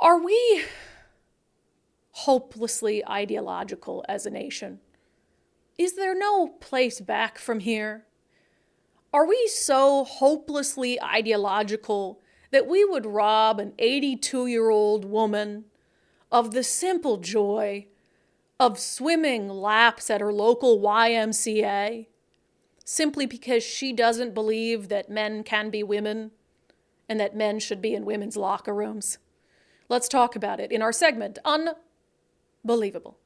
Are we hopelessly ideological as a nation? Is there no place back from here? Are we so hopelessly ideological that we would rob an 82-year-old woman of the simple joy of swimming laps at her local YMCA simply because she doesn't believe that men can be women and that men should be in women's locker rooms? Let's talk about it in our segment, Unbelievable.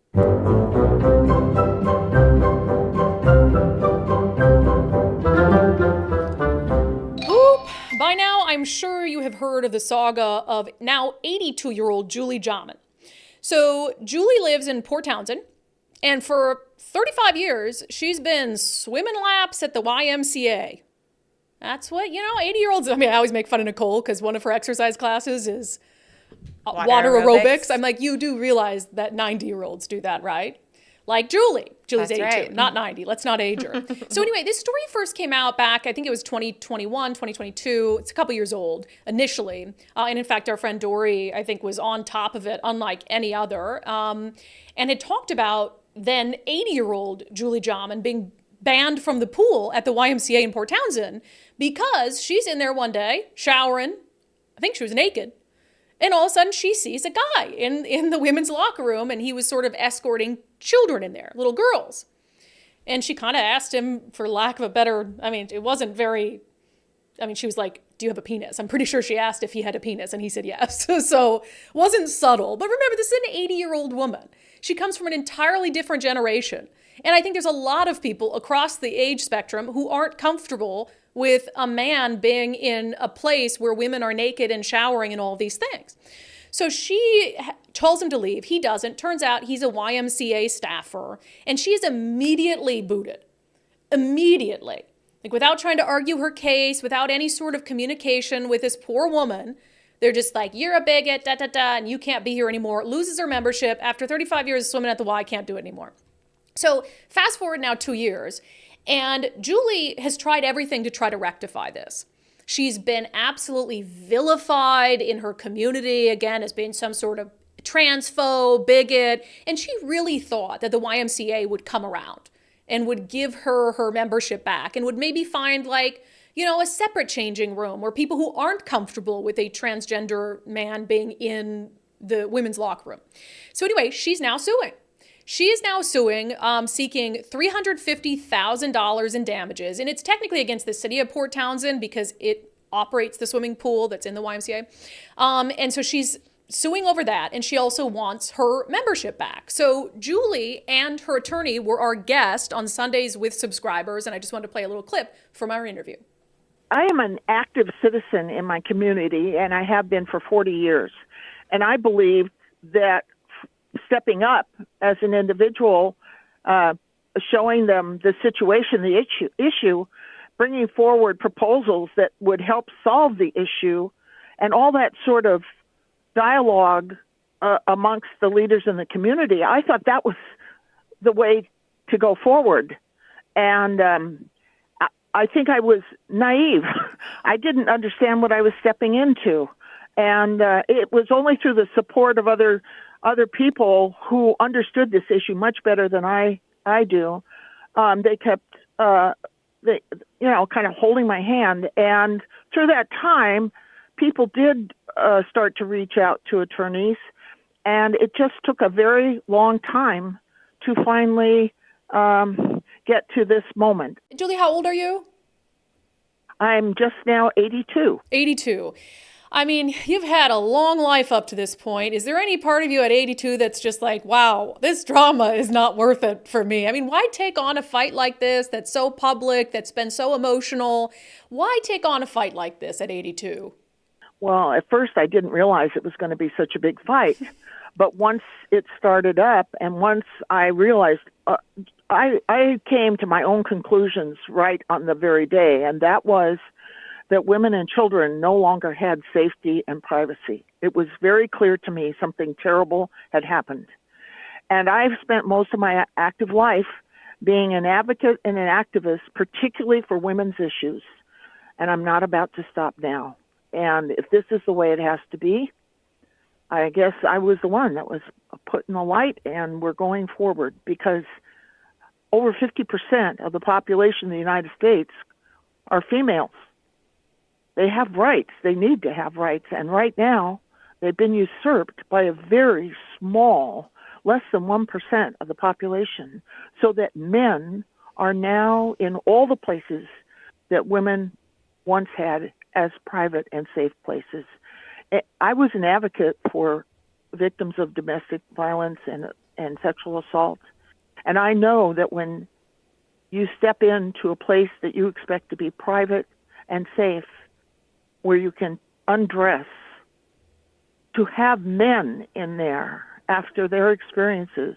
By now, I'm sure you have heard of the saga of now 82-year-old Julie Jaman. So Julie lives in Port Townsend, and for 35 years, she's been swimming laps at the YMCA. That's what, 80-year-olds, I always make fun of Nicole because one of her exercise classes is water aerobics. I'm like, you do realize that 90-year-olds do that, right? Like Julie. Julie's 82, right. Not 90. Let's not age her. So anyway, this story first came out back, I think it was 2021, 2022. It's a couple years old initially. And in fact, our friend Dory, I think, was on top of it, unlike any other, and had talked about then 80-year-old Julie Jaman being banned from the pool at the YMCA in Port Townsend because she's in there one day showering. I think she was naked. And all of a sudden she sees a guy in the women's locker room, and he was sort of escorting children in there, little girls. And she kind of asked him, for lack of a better, it wasn't very, she was like, do you have a penis? I'm pretty sure she asked if he had a penis, and he said yes. So wasn't subtle. But remember, this is an 80-year-old woman. She comes from an entirely different generation. And I think there's a lot of people across the age spectrum who aren't comfortable with a man being in a place where women are naked and showering and all these things. So she tells him to leave. He doesn't. Turns out he's a YMCA staffer, and she's immediately booted. Immediately. Like, without trying to argue her case, without any sort of communication with this poor woman, they're just like, you're a bigot, and you can't be here anymore. Loses her membership. After 35 years of swimming at the Y, can't do it anymore. So fast forward now 2 years, and Julie has tried everything to try to rectify this. She's been absolutely vilified in her community, again, as being some sort of transphobe, bigot, and she really thought that the YMCA would come around and would give her her membership back and would maybe find a separate changing room where people who aren't comfortable with a transgender man being in the women's locker room. So anyway, she's now suing. She is now suing, seeking $350,000 in damages. And it's technically against the city of Port Townsend because it operates the swimming pool that's in the YMCA. And so she's suing over that. And she also wants her membership back. So Julie and her attorney were our guest on Sundays with Subscribers. And I just wanted to play a little clip from our interview. I am an active citizen in my community, and I have been for 40 years. And I believe that stepping up as an individual, showing them the situation, the issue, bringing forward proposals that would help solve the issue, and all that sort of dialogue amongst the leaders in the community. I thought that was the way to go forward. And I think I was naive. I didn't understand what I was stepping into. And it was only through the support of other people who understood this issue much better than I do. They kept, kind of holding my hand. And through that time, people did start to reach out to attorneys. And it just took a very long time to finally get to this moment. Julie, how old are you? I'm just now 82. 82. You've had a long life up to this point. Is there any part of you at 82 that's just like, wow, this drama is not worth it for me? Why take on a fight like this that's so public, that's been so emotional? Why take on a fight like this at 82? Well, at first I didn't realize it was going to be such a big fight. But once it started up and once I realized, I came to my own conclusions right on the very day, and that was that women and children no longer had safety and privacy. It was very clear to me something terrible had happened. And I've spent most of my active life being an advocate and an activist, particularly for women's issues. And I'm not about to stop now. And if this is the way it has to be, I guess I was the one that was put in the light, and we're going forward because over 50% of the population of the United States are females. They have rights. They need to have rights. And right now, they've been usurped by a very small, less than 1% of the population, so that men are now in all the places that women once had as private and safe places. I was an advocate for victims of domestic violence and sexual assault. And I know that when you step into a place that you expect to be private and safe, where you can undress, to have men in there after their experiences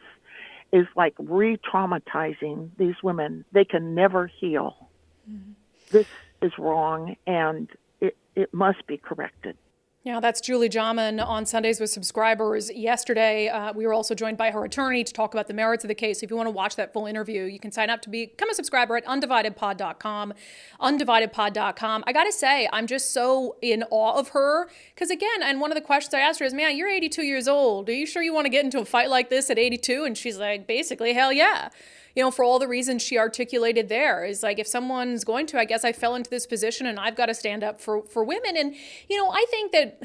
is like re-traumatizing these women. They can never heal. Mm-hmm. This is wrong, and it must be corrected. Yeah, that's Julie Jaman on Sundays with Subscribers. Yesterday, we were also joined by her attorney to talk about the merits of the case. If you want to watch that full interview, you can sign up to become a subscriber at undividedpod.com, undividedpod.com. I got to say, I'm just so in awe of her because, again, and one of the questions I asked her is, man, you're 82 years old. Are you sure you want to get into a fight like this at 82? And she's like, basically, hell yeah. You know, for all the reasons she articulated there, is like, if someone's going to, I guess I fell into this position and I've got to stand up for women. And, you know, I think that,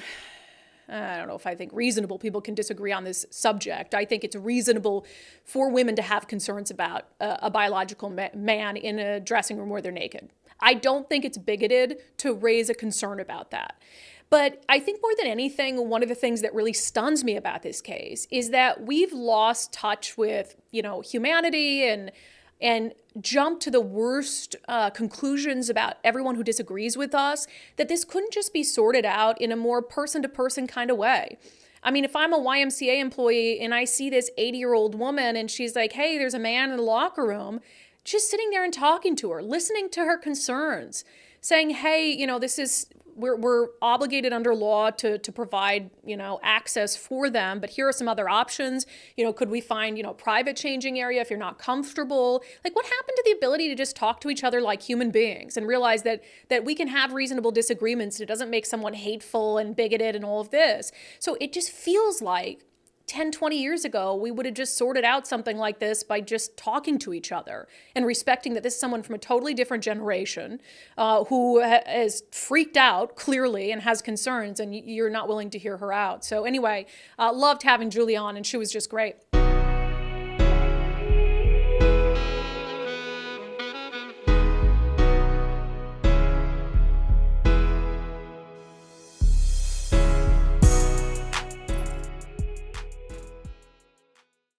I don't know if I think reasonable people can disagree on this subject. I think it's reasonable for women to have concerns about a biological man in a dressing room where they're naked. I don't think it's bigoted to raise a concern about that. But I think more than anything, one of the things that really stuns me about this case is that we've lost touch with, you know, humanity and jumped to the worst conclusions about everyone who disagrees with us, that this couldn't just be sorted out in a more person-to-person kind of way. I mean, if I'm a YMCA employee and I see this 80-year-old woman and she's like, hey, there's a man in the locker room, just sitting there and talking to her, listening to her concerns, saying, hey, you know, this is... We're obligated under law to provide, you know, access for them, but here are some other options. You know, could we find, you know, private changing area if you're not comfortable? Like, what happened to the ability to just talk to each other like human beings and realize that we can have reasonable disagreements? It doesn't make someone hateful and bigoted and all of this. So it just feels like 10, 20 years ago, we would have just sorted out something like this by just talking to each other and respecting that this is someone from a totally different generation who is freaked out, clearly, and has concerns, and you're not willing to hear her out. So anyway, loved having Julie on, and she was just great.